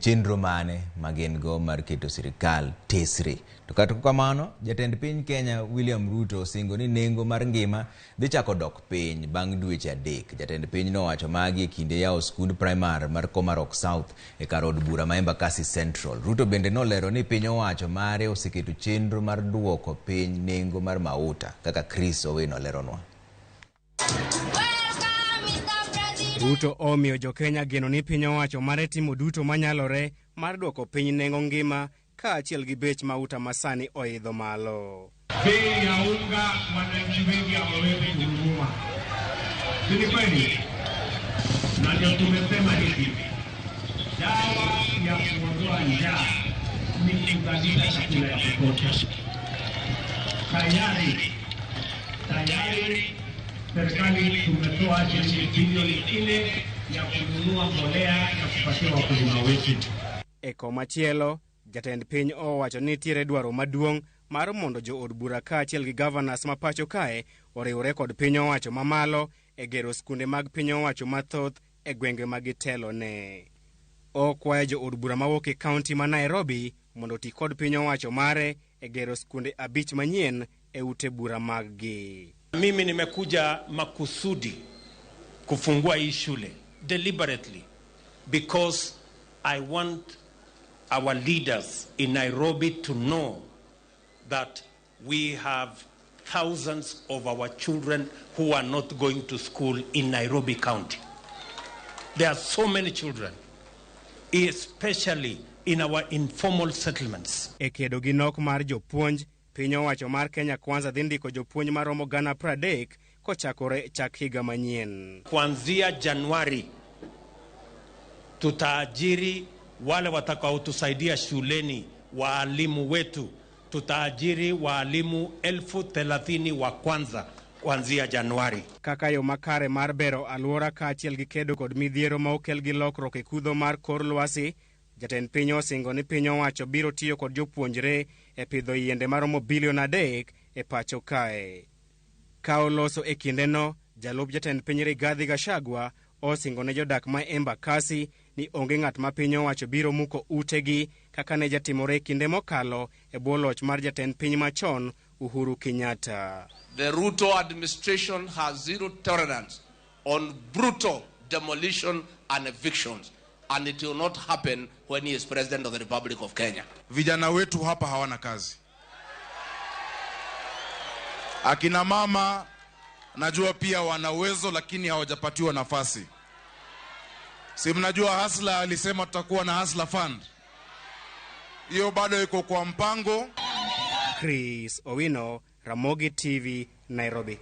chenro mane magin go mar keto sirikal tesre. To kata kamano, jatend piny Kenya William Ruto singo ni nengo mar ngima dhi chako dok piny bang' dweche adek. Jatend piny no wacho magi e kinde yawo skund primar mar Komarok South e kar od bura ma Embakasi Central. Ruto bende nolero ni piny owacho mare oseketo chenro mar duoko piny nengo mar mauta kaka Chris Owino leronwa. Ruto omiyo jo Kenya geno ni piny owacho mare timo duto manyalore mar duoko piny nengo ngima kaachiel gi bech mauta masani oidho malo. Bei ya unga wananchi wengi hawawezi kununua. Ni kweli? Na ndio tumesema hivi. Dawa ya kuondoa njaa ni kuzalisha chakula ya kutosha. Tayari serikali tumetoa shilingi bilioni 4 ya kununua mbolea ya kupatia wakulima wetu. E komachielo, jatend piny owacho ni tiere dwaro maduong' mar mondo jo od bura kaachiel gi governors ma pacho kae oriwre kod piny owacho mamalo e gero skunde mag piny owacho mathoth e gwenge magitelo ne. Okwayo jo od bura mawuok e kaunti ma Nairobi mondo ti kod piny owacho mare e gero skunde 5 manyien e ute bura maggi. Mimi nimekuja makusudi kufungua hii shule deliberately because I want our leaders in Nairobi to know that we have thousands of our children who are not going to school in Nairobi County. There are so many children, especially in our informal settlements. Ekedo gi nok mar jopuonj, piny owacho mar Kenya Kwanza dhi ndiko jopuonj maromo 30,000 kochakore chak higa manyien. Kuanzia Januari tutaajiri wale watakaotusaidia shuleni, waalimu wetu. Tutaajiri waalimu 30,000 wa kwanza kuanzia Januari. Kaka yo makare mar bero alwora kaachiel gi kedo kod midhiero ma okel gi lokruok e kudho mar kor lwasi, jatend piny osingo ni piny owacho biro tiyo kod jopuonjre e pidho yiende maromo bilion 3 e pacho kae. Ka oloso e kindeno, jalup jatend piny Rigathi Gachagua osingo ne jodak ma Embakasi ni onge ng'at ma piny owacho biro muko utegi kaka ne jatimore kinde mokalo e bwo loch mar jatend piny machon Uhuru Kenyatta. The Ruto administration has zero tolerance on brutal demolition and evictions, and it will not happen when he is president of the Republic of Kenya. Vijana wetu hapa hawana kazi. Akina mama najua pia wana uwezo lakini hawajapatiwa nafasi. Si mnajua Hasla alisema tutakuwa na Hasla Fund. Hiyo bado iko kwa mpango. Chris Owino, Ramogi TV, Nairobi.